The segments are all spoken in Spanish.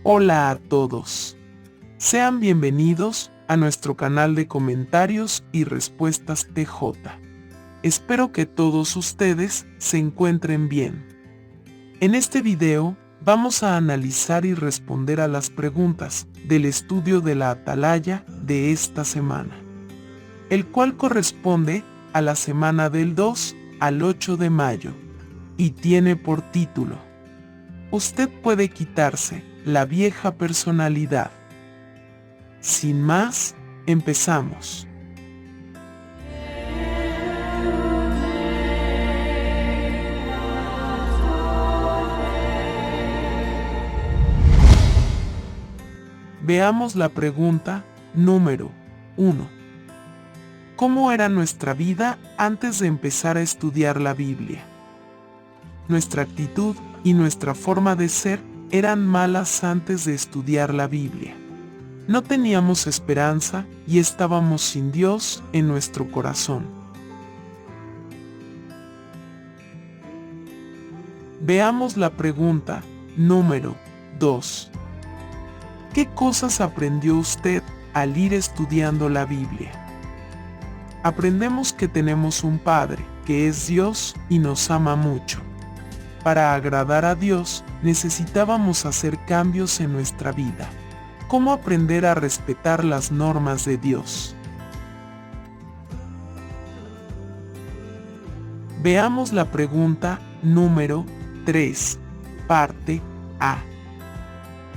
Hola a todos. Sean bienvenidos a nuestro canal de comentarios y respuestas TJ. Espero que todos ustedes se encuentren bien. En este video, vamos a analizar y responder a las preguntas del estudio de la Atalaya de esta semana, el cual corresponde a la semana del 2 al 8 de mayo, y tiene por título: Usted puede quitarse la vieja personalidad. Sin más, empezamos. Veamos la pregunta número 1. ¿Cómo era nuestra vida antes de empezar a estudiar la Biblia? Nuestra actitud y nuestra forma de ser eran malas antes de estudiar la Biblia. No teníamos esperanza y estábamos sin Dios en nuestro corazón. Veamos la pregunta número 2. ¿Qué cosas aprendió usted al ir estudiando la Biblia? Aprendemos que tenemos un Padre, que es Dios y nos ama mucho. Para agradar a Dios, necesitábamos hacer cambios en nuestra vida. ¿Cómo aprender a respetar las normas de Dios? Veamos la pregunta número 3, parte A.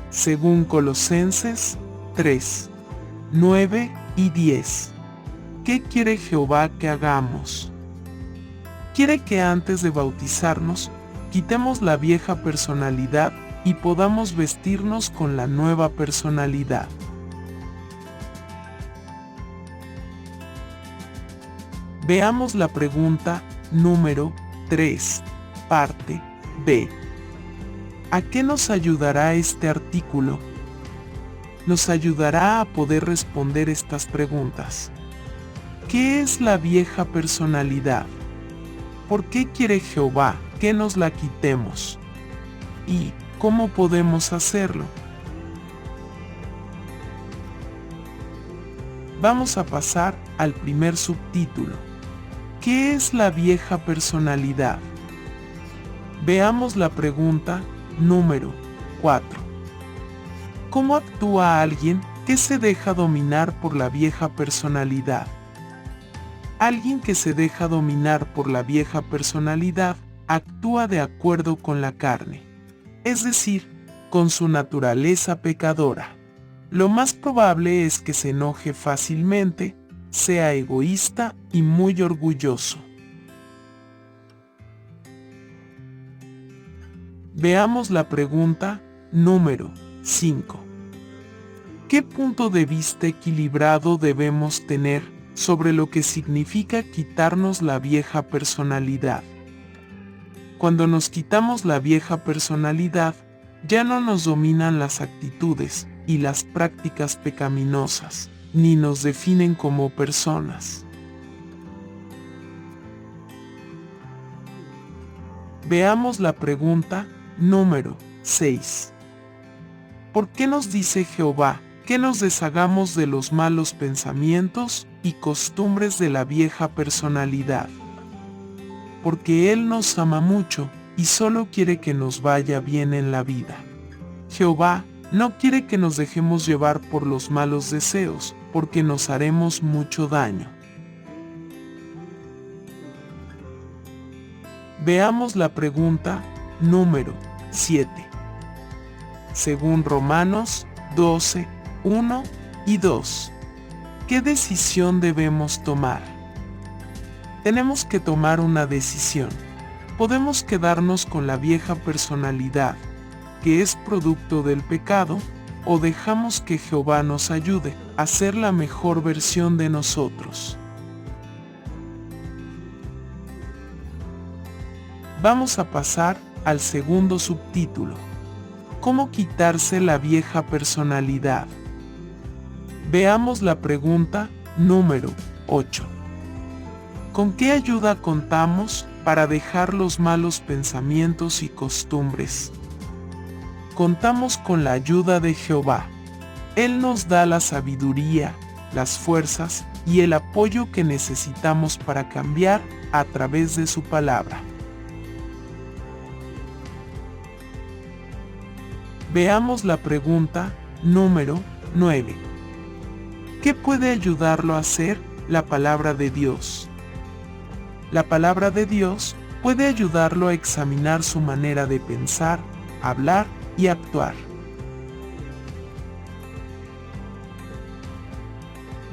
Según Colosenses 3, 9 y 10. ¿Qué quiere Jehová que hagamos? Quiere que antes de bautizarnos, quitemos la vieja personalidad y podamos vestirnos con la nueva personalidad. Veamos la pregunta número 3, parte B. ¿A qué nos ayudará este artículo? Nos ayudará a poder responder estas preguntas. ¿Qué es la vieja personalidad? ¿Por qué quiere Jehová que nos la quitemos? ¿Y cómo podemos hacerlo? Vamos a pasar al primer subtítulo. ¿Qué es la vieja personalidad? Veamos la pregunta número 4. ¿Cómo actúa alguien que se deja dominar por la vieja personalidad? Alguien que se deja dominar por la vieja personalidad actúa de acuerdo con la carne, es decir, con su naturaleza pecadora. Lo más probable es que se enoje fácilmente, sea egoísta y muy orgulloso. Veamos la pregunta número 5. ¿Qué punto de vista equilibrado debemos tener sobre lo que significa quitarnos la vieja personalidad? Cuando nos quitamos la vieja personalidad, ya no nos dominan las actitudes y las prácticas pecaminosas, ni nos definen como personas. Veamos la pregunta número 6. ¿Por qué nos dice Jehová que nos deshagamos de los malos pensamientos y costumbres de la vieja personalidad? Porque Él nos ama mucho y solo quiere que nos vaya bien en la vida. Jehová no quiere que nos dejemos llevar por los malos deseos, porque nos haremos mucho daño. Veamos la pregunta número 7. Según Romanos 12, 1 y 2. ¿Qué decisión debemos tomar? Tenemos que tomar una decisión. Podemos quedarnos con la vieja personalidad, que es producto del pecado, o dejamos que Jehová nos ayude a ser la mejor versión de nosotros. Vamos a pasar al segundo subtítulo. ¿Cómo quitarse la vieja personalidad? Veamos la pregunta número 8. ¿Con qué ayuda contamos para dejar los malos pensamientos y costumbres? contamos con la ayuda de Jehová. Él nos da la sabiduría, las fuerzas y el apoyo que necesitamos para cambiar a través de su palabra. Veamos la pregunta número 9. ¿Qué puede ayudarlo a hacer la palabra de Dios? La palabra de Dios puede ayudarlo a examinar su manera de pensar, hablar y actuar.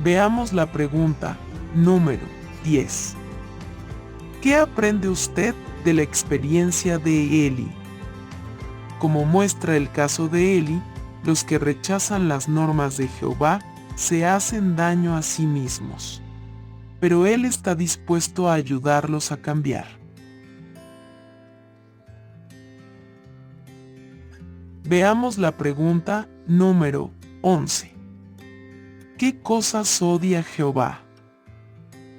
Veamos la pregunta número 10. ¿Qué aprende usted de la experiencia de Eli? Como muestra el caso de Eli, los que rechazan las normas de Jehová se hacen daño a sí mismos. Pero Él está dispuesto a ayudarlos a cambiar. Veamos la pregunta número 11. ¿Qué cosas odia Jehová?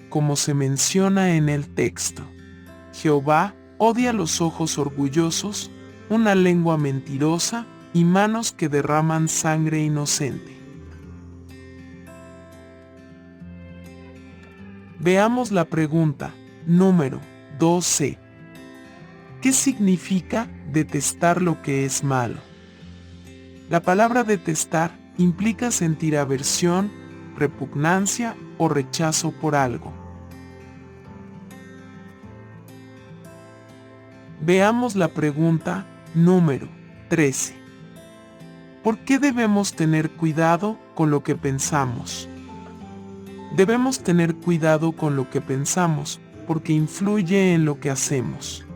Como se menciona en el texto, Jehová odia los ojos orgullosos, una lengua mentirosa y manos que derraman sangre inocente. Veamos la pregunta número 12. ¿Qué significa detestar lo que es malo? La palabra detestar implica sentir aversión, repugnancia o rechazo por algo. Veamos la pregunta número 13. ¿Por qué debemos tener cuidado con lo que pensamos? Debemos tener cuidado con lo que pensamos, porque influye en lo que hacemos.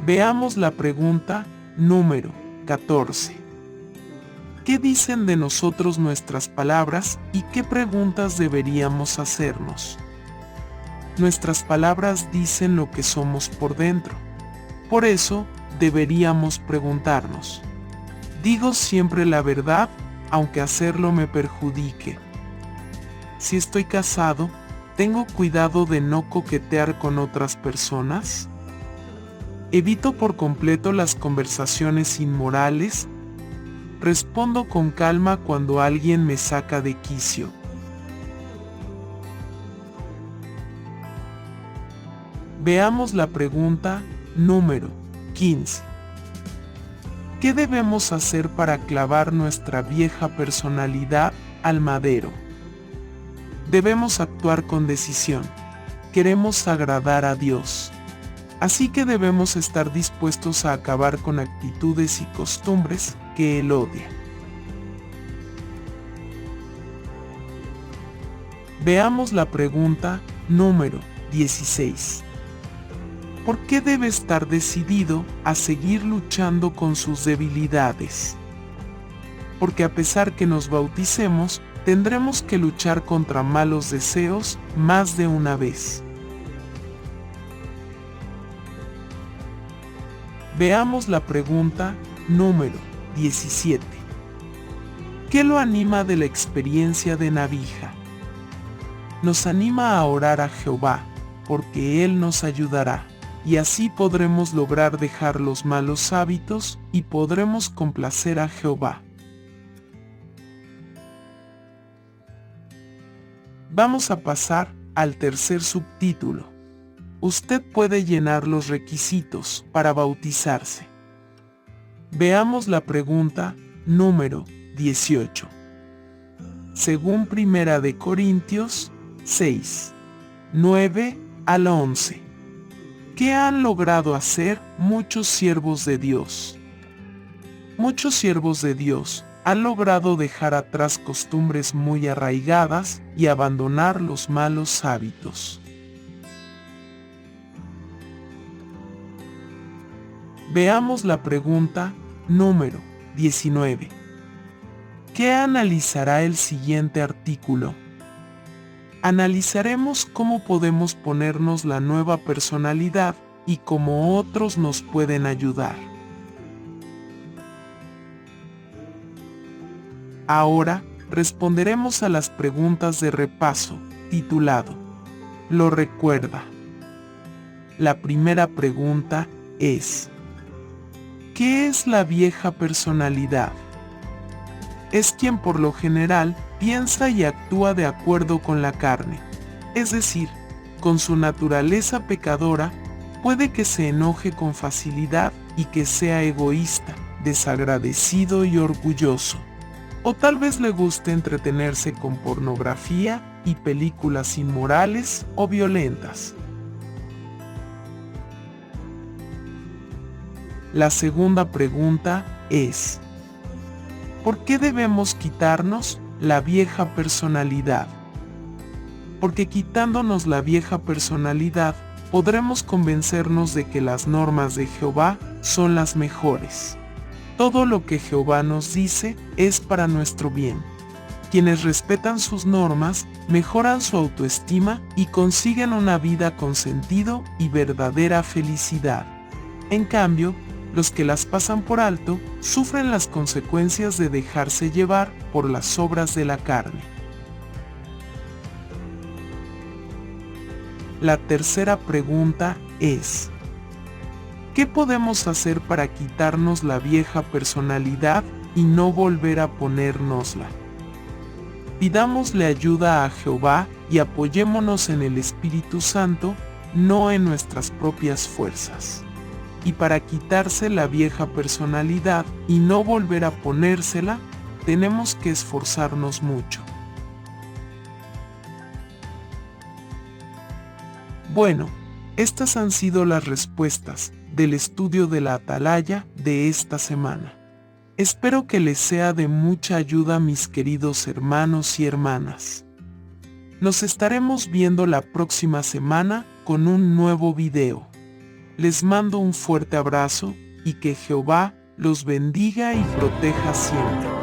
Veamos la pregunta número 14. ¿Qué dicen de nosotros nuestras palabras y qué preguntas deberíamos hacernos? Nuestras palabras dicen lo que somos por dentro. Por eso, deberíamos preguntarnos: ¿digo siempre la verdad, aunque hacerlo me perjudique? Si estoy casado, ¿tengo cuidado de no coquetear con otras personas? ¿Evito por completo las conversaciones inmorales? ¿Respondo con calma cuando alguien me saca de quicio? Veamos la pregunta número 15. ¿Qué debemos hacer para clavar nuestra vieja personalidad al madero? Debemos actuar con decisión. Queremos agradar a Dios. Así que debemos estar dispuestos a acabar con actitudes y costumbres que Él odia. Veamos la pregunta número 16. ¿Por qué debe estar decidido a seguir luchando con sus debilidades? Porque a pesar que nos bauticemos, tendremos que luchar contra malos deseos más de una vez. Veamos la pregunta número 17. ¿Qué lo anima de la experiencia de Nabija? Nos anima a orar a Jehová, porque Él nos ayudará, y así podremos lograr dejar los malos hábitos y podremos complacer a Jehová. Vamos a pasar al tercer subtítulo. Usted puede llenar los requisitos para bautizarse. Veamos la pregunta número 18. Según 1 de Corintios 6, 9 al 11. ¿Qué han logrado hacer muchos siervos de Dios? Muchos siervos de Dios han logrado dejar atrás costumbres muy arraigadas y abandonar los malos hábitos. Veamos la pregunta número 19. ¿Qué analizará el siguiente artículo? Analizaremos cómo podemos ponernos la nueva personalidad y cómo otros nos pueden ayudar. Ahora responderemos a las preguntas de repaso, titulado ¿Lo recuerda? La primera pregunta es: ¿qué es la vieja personalidad? Es quien por lo general piensa y actúa de acuerdo con la carne, es decir, con su naturaleza pecadora. Puede que se enoje con facilidad y que sea egoísta, desagradecido y orgulloso. O tal vez le guste entretenerse con pornografía y películas inmorales o violentas. La segunda pregunta es: ¿por qué debemos quitarnos la vieja personalidad? Porque quitándonos la vieja personalidad, podremos convencernos de que las normas de Jehová son las mejores. Todo lo que Jehová nos dice es para nuestro bien. Quienes respetan sus normas mejoran su autoestima y consiguen una vida con sentido y verdadera felicidad. En cambio, los que las pasan por alto sufren las consecuencias de dejarse llevar por las obras de la carne. La tercera pregunta es: ¿qué podemos hacer para quitarnos la vieja personalidad y no volver a ponérnosla? Pidámosle ayuda a Jehová y apoyémonos en el Espíritu Santo, no en nuestras propias fuerzas. Y para quitarse la vieja personalidad y no volver a ponérsela, tenemos que esforzarnos mucho. Bueno, estas han sido las respuestas del estudio de la Atalaya de esta semana. Espero que les sea de mucha ayuda, mis queridos hermanos y hermanas. Nos estaremos viendo la próxima semana con un nuevo video. Les mando un fuerte abrazo y que Jehová los bendiga y proteja siempre.